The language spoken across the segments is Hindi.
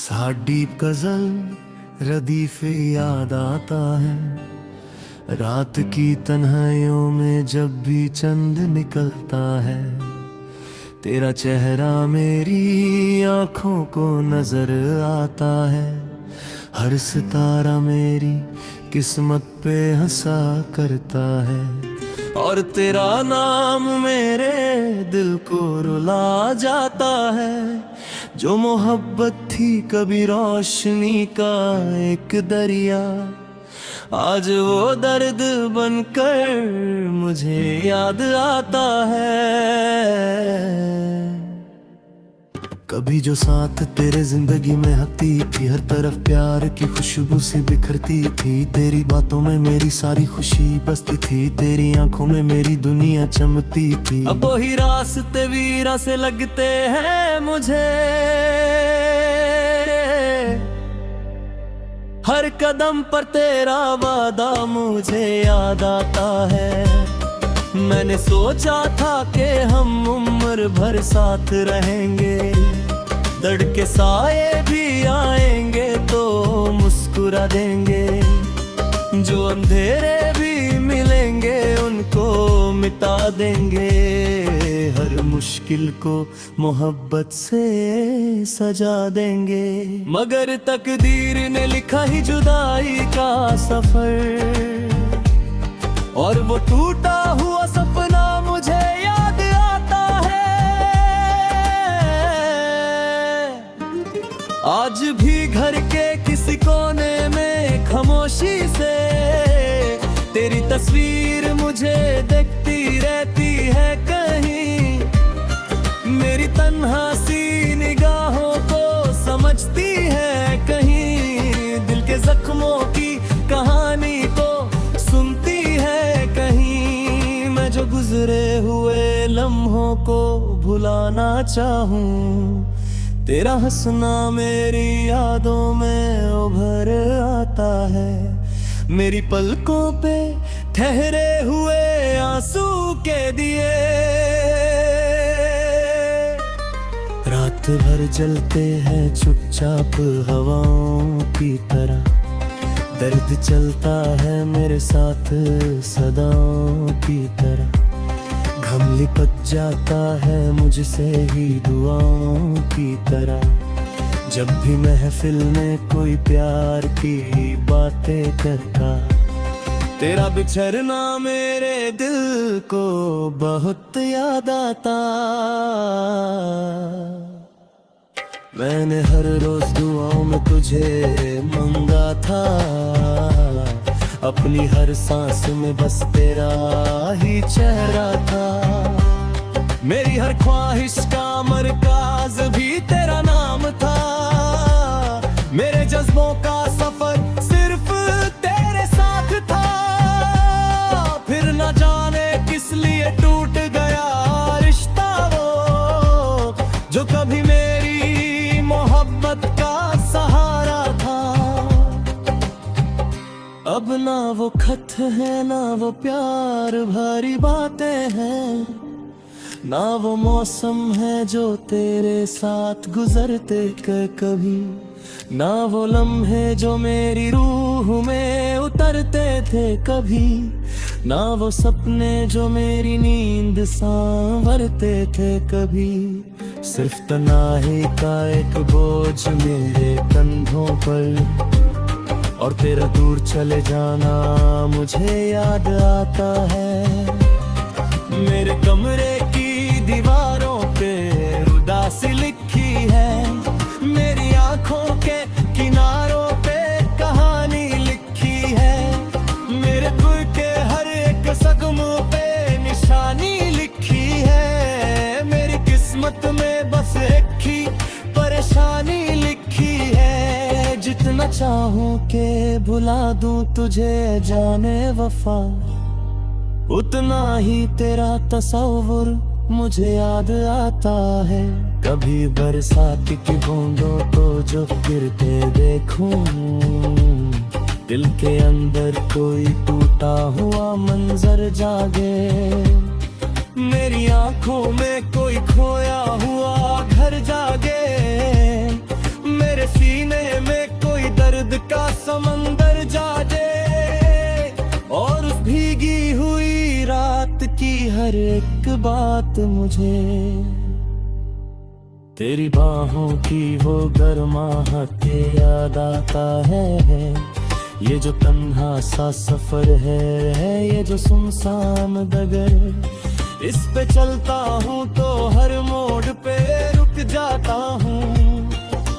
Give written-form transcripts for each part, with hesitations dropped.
साडी गजल रदीफे याद आता है। रात की तन्हाइयों में जब भी चंद निकलता है, तेरा चेहरा मेरी आंखों को नजर आता है। हर सितारा मेरी किस्मत पे हंसा करता है, और तेरा नाम मेरे दिल को रुला जाता है। जो मोहब्बत थी कभी रोशनी का एक दरिया, आज वो दर्द बनकर मुझे याद आता है। कभी जो साथ तेरे जिंदगी में हकती थी, हर तरफ प्यार की खुशबू सी बिखरती थी। तेरी बातों में मेरी सारी खुशी बसती थी, तेरी आंखों में मेरी दुनिया चमकती थी। अब वही रास्ते वीरा से लगते हैं मुझे, हर कदम पर तेरा वादा मुझे याद आता है। मैंने सोचा था कि हम उम्र भर साथ रहेंगे, दर्द के साए भी आएंगे तो मुस्कुरा देंगे। जो अंधेरे भी मिलेंगे उनको मिटा देंगे, हर मुश्किल को मोहब्बत से सजा देंगे। मगर तकदीर ने लिखा ही जुदाई का सफर, और वो टूटा हुआ सपना मुझे याद आता है। आज भी घर के किसी कोने में खामोशी से तेरी तस्वीर मुझे देखती रहती है कहीं। मेरी तन्हा सी निगाहों को समझती है कहीं, दिल के जख्मों की कहानी को सुनती है कहीं। मैं जो गुजरे हुए लम्हों को भुलाना चाहूं, तेरा हंसना मेरी यादों में उभर आता है। मेरी पलकों पे ठहरे हुए आंसू के दिए रात भर जलते हैं चुपचाप हवाओं की तरह। दर्द चलता है मेरे साथ सदाओं की तरह, घम लिपट जाता है मुझसे ही दुआओं की तरह। जब भी महफिल में कोई प्यार की बातें करता, तेरा बिछड़ना मेरे दिल को बहुत याद आता। मैंने हर रोज दुआओं में तुझे मांगा था, अपनी हर सांस में बस तेरा ही चेहरा था। मेरी हर ख्वाहिश का मरकाज भी तेरा नाम था। मेरे जज्बों का सफर सिर्फ तेरे साथ था। फिर न जाने किस लिए टूट गया रिश्ता वो, जो कभी मेरी मोहब्बत का सहारा था। अब ना वो खत है ना वो प्यार भरी बातें हैं, ना वो मौसम है जो तेरे साथ गुजरते कभी, ना वो लम्हे जो मेरी रूह में उतरते थे कभी, ना वो सपने जो मेरी नींद सांवरते थे कभी। सिर्फ तन्हाई का एक बोझ मेरे कंधों पर, और तेरा दूर चले जाना मुझे याद आता है। मेरे कमरे की दीवारों पे उदासी लिखी है, मेरी आंखों के किनारों पे कहानी लिखी है। मेरे दिल के हर एक जख्म पे निशानी लिखी है। मेरी किस्मत में बस एक ही परेशानी लिखी है। जितना चाहूं के भुला दूं तुझे जाने वफा, उतना ही तेरा तस्वुर मुझे याद आता है। कभी बरसात की बूंदों को जो गिरते देखूं, दिल के अंदर कोई टूटा हुआ मंजर जागे। मेरी आंखों में कोई खोया हुआ घर जागे। मेरे सीने में कोई दर्द का समंदर जागे, और उस भीगी हुई रात की हर एक बात मुझे तेरी बाहों की वो गर्माहट याद आता है। ये जो तन्हा सा सफर है, ये जो सुनसान डगर, इस पे चलता हूँ तो हर मोड़ पे रुक जाता हूँ।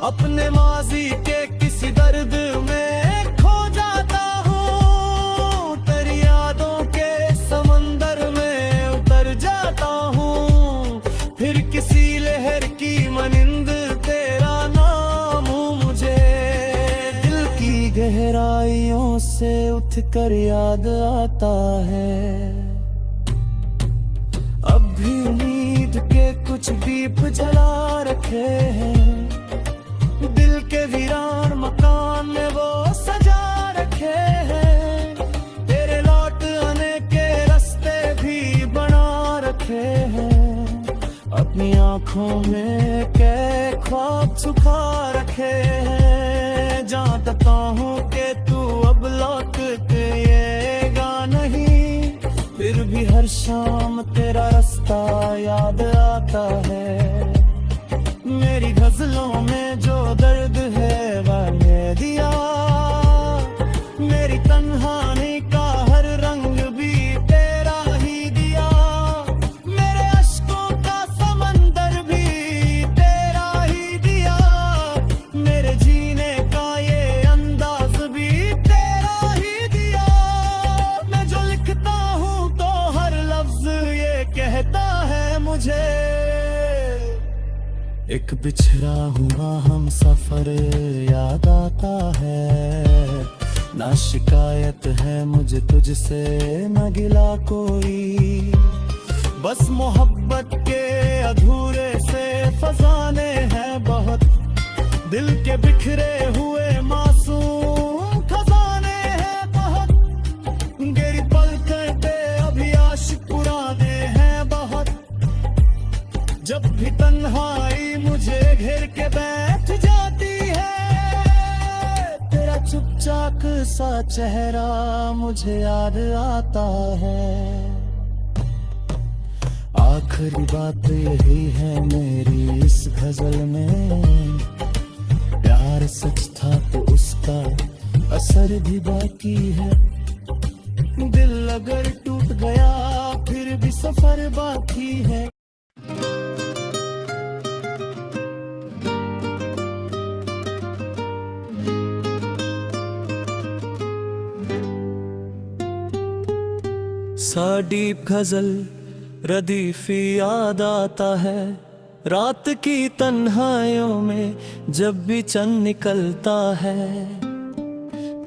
अपने माजी के किसी दर्द में खो जाता हूँ, तेरी यादों के समंदर में उतर जाता हूँ। फिर किसी लहर की मनिंद तेरा नाम मुझे दिल की गहराइयों से उठकर याद आता है। अब भी उम्मीद के कुछ दीप जला रखे हैं, दिल के वीरान मकान में वो सजा रखे हैं। तेरे लौट आने के रास्ते भी बना रखे हैं, अपनी आंखों में कै ख्वाब छुपा रखे हैं। जानता हूँ कि तू अब लौट के आएगा नहीं, फिर भी हर शाम तेरा रास्ता याद आता है। मेरी गजलों में जो दर्द है वो दिया, मेरी तन्हाई का हर रंग भी तेरा ही दिया। मेरे अश्कों का समंदर भी तेरा ही दिया, मेरे जीने का ये अंदाज भी तेरा ही दिया। मैं जो लिखता हूँ तो हर लफ्ज ये कहता है मुझे, एक बिछड़ा हुआ हम सफर याद आता है। ना शिकायत है मुझे तुझसे, न गिला कोई, बस मोहब्बत के अधूरे से फसाने हैं बहुत। दिल के बिखरे हुए मासूम खजाने हैं बहुत, गिरी पलकों पे अभी आशिक पुराने हैं बहुत। जब भी तन्हाई मुझे घेर के बैठ जाती है, तेरा चुपचाप सा चेहरा मुझे याद आता है। आखिरी बात यही है मेरी इस गजल में, प्यार सच था तो उसका असर भी बाकी है। दिल अगर टूट गया फिर भी सफर बाकी है। साडी गजल रदीफी याद आता है, रात की तन्हाइयों में जब भी चंद निकलता है।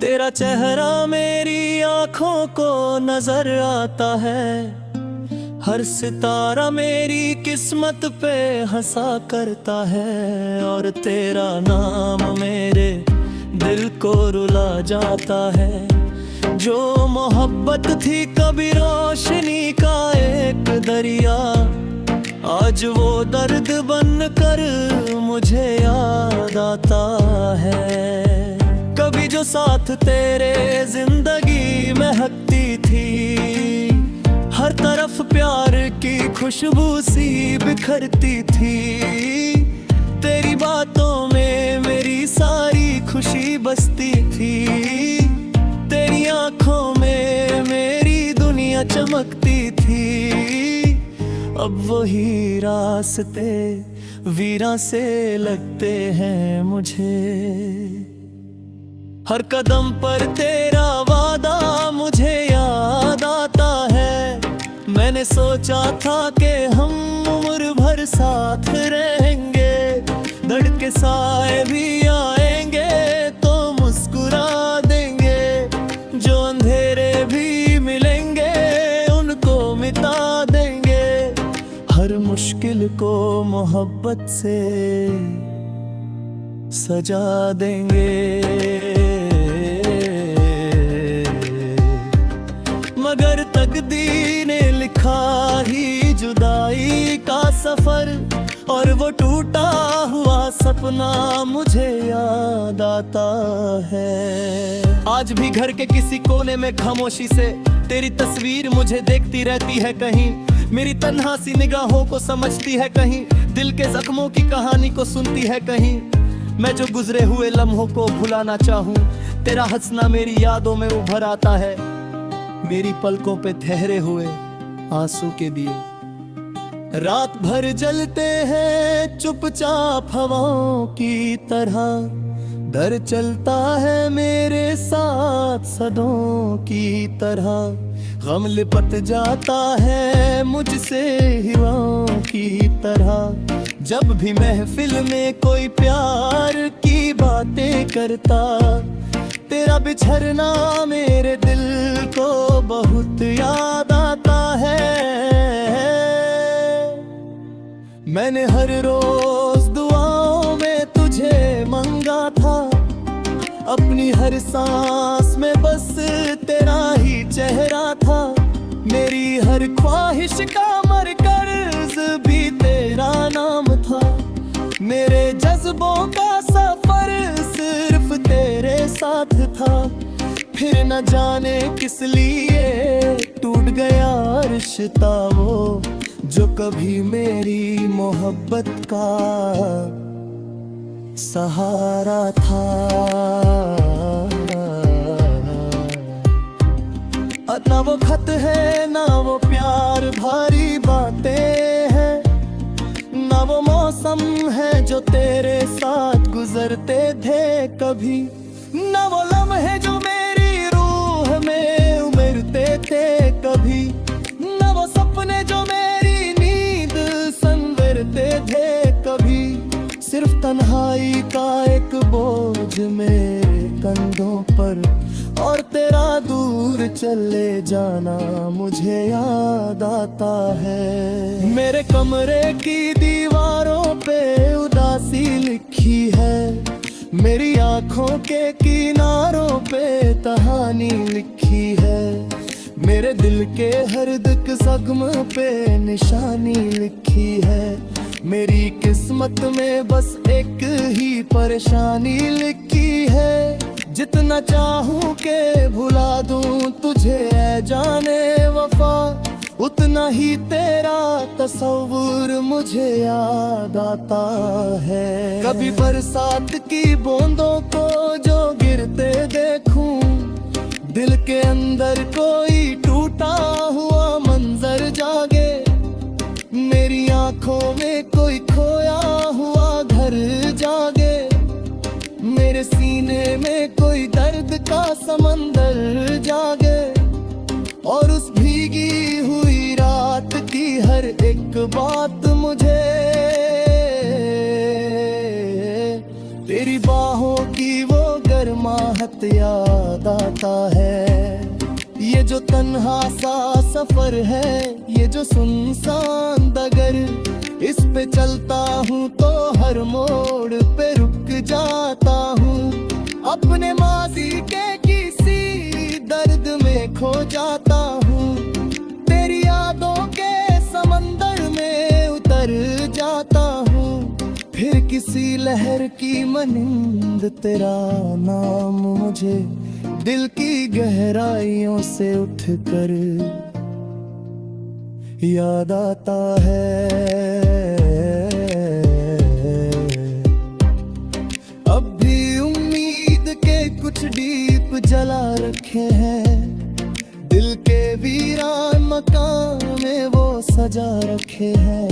तेरा चेहरा मेरी आंखों को नजर आता है, हर सितारा मेरी किस्मत पे हंसा करता है। और तेरा नाम मेरे दिल को रुला जाता है, जो मोहब्बत थी कभी रोशनी का एक दरिया, आज वो दर्द बन कर मुझे याद आता है। कभी जो साथ तेरे जिंदगी महकती थी, हर तरफ प्यार की खुशबू सी बिखरती थी। तेरी बातों में मेरी सारी खुशी बसती थी, तेरी आंखों में मेरी दुनिया चमकती थी। अब वही रास्ते वीरां से लगते हैं मुझे, हर कदम पर तेरा वादा मुझे याद आता है। मैंने सोचा था कि हम उम्र भर साथ रहेंगे, धड़के साए भी आएंगे तो मुस्कुरा देंगे, जो अंधेरे भी मिलेंगे उनको मिटा देंगे। हर मुश्किल को मोहब्बत से सजा देंगे, मगर तकदीर ने लिखा ही जुदाई जिंदगी का सफर और वो टूटा हुआ सपना मुझे याद आता है। आज भी घर के किसी कोने में खामोशी से तेरी तस्वीर मुझे देखती रहती है कहीं, मेरी तन्हा सी निगाहों को समझती है कहीं, दिल के जख्मों की कहानी को सुनती है कहीं। मैं जो गुजरे हुए लम्हों को भुलाना चाहूँ, तेरा हंसना मेरी यादों में उभर आता है, मेरी पलकों पे ठहरे हुए आंसू के दिए रात भर जलते हैं चुपचाप हवाओं की तरह। दर चलता है मेरे साथ सदों की तरह, गम लिपट जाता है मुझसे हिवाओं की तरह। जब भी महफिल में कोई प्यार की बातें करता, तेरा बिछड़ना मेरे दिल को बहुत याद आता है। मैंने हर रोज दुआओं में तुझे मांगा था, अपनी हर सांस में बस तेरा ही चेहरा था। मेरी हर ख्वाहिश का मरकज़ भी तेरा नाम था, मेरे जज्बों का सफर सिर्फ तेरे साथ था। फिर न जाने किस लिए टूट गया रिश्ता वो, जो कभी मेरी मोहब्बत का सहारा था। ना वो खत है ना वो प्यार भारी बातें हैं, ना वो मौसम है जो तेरे साथ गुजरते थे कभी, ना वो लम्हे जो मेरी रूह में उमड़ते थे कभी, ना वो सपने जो मेरी नींद संवरते थे कभी। सिर्फ तन्हाई का एक बोझ मेरे कंधों पर, और तेरा दूर चले जाना मुझे याद आता है। मेरे कमरे की दीवारों पे उदासी लिखी है, मेरी आंखों के किनारों पे कहानी लिखी है, मेरे दिल के हर दुख जख्म पे निशानी लिखी है। मेरी किस्मत में बस एक ही परेशानी लिखी है, जितना चाहूं के भुला दूं तुझे ऐ जाने वफा, उतना ही तेरा तस्वुर मुझे याद आता है। कभी बरसात की बूंदों को जो गिरते देखूं, दिल के अंदर कोई टूटा हुआ मंजर जागे, मेरी आंखों में कोई खोया हुआ घर जागे, मेरे सीने में कोई दर्द का समंदर जागे, और उस भीगी हुई रात की हर एक बात मुझे तेरी बाहों की वो गर्माहट याद आता है। ये जो तन्हा सा सफर है, ये जो सुनसान डगर, इस पे चलता हूँ तो हर मोड़ पे रुक जाता हूँ, अपने माजी के किसी दर्द में खो जाता हूँ, तेरी यादों के समंदर में उतर जाता हूँ। फिर किसी लहर की मनिंद तेरा नाम मुझे दिल की गहराइयों से उठकर याद आता है। अब भी उम्मीद के कुछ दीप जला रखे हैं, दिल के वीरान मकान में वो सजा रखे हैं,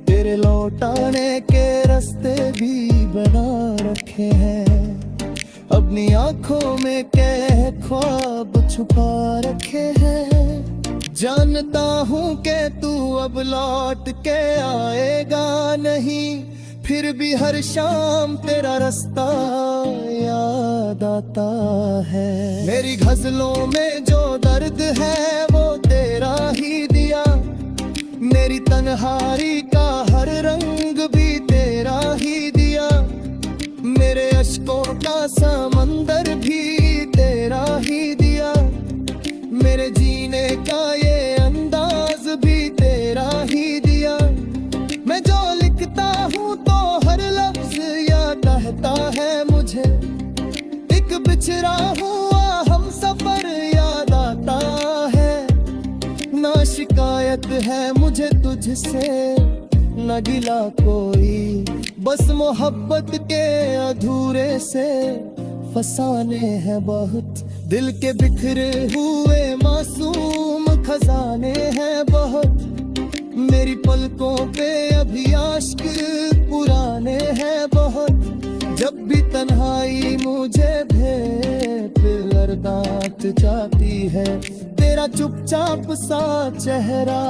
तेरे लौटाने के रास्ते भी बना रखे हैं, अपनी आंखों में कह ख्वाब छुपा रखे हैं। जानता हूँ कि तू अब लौट के आएगा नहीं, फिर भी हर शाम तेरा रास्ता याद आता है। मेरी गजलों में जो दर्द है वो तेरा ही दिया, मेरी तन्हाई का हर रंग भी तेरा ही दिया, मेरे अश्कों का समंदर भी तेरा ही दिया, मेरे जीने का ये अंदाज भी तेरा ही दिया। है मुझे तुझसे न गिला कोई, बस मोहब्बत के अधूरे से फसाने हैं बहुत। दिल के बिखरे हुए मासूम खजाने हैं बहुत, मेरी पलकों पे अभी आश्क पुराने हैं बहुत। जब भी तन्हाई मुझे फिर दांत जाती है, तेरा चुपचाप सा चेहरा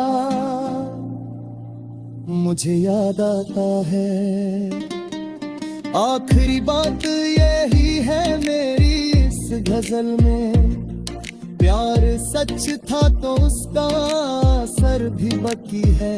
मुझे याद आता है। आखिरी बात यही है मेरी इस गजल में, प्यार सच था तो उसका असर भी बाकी है।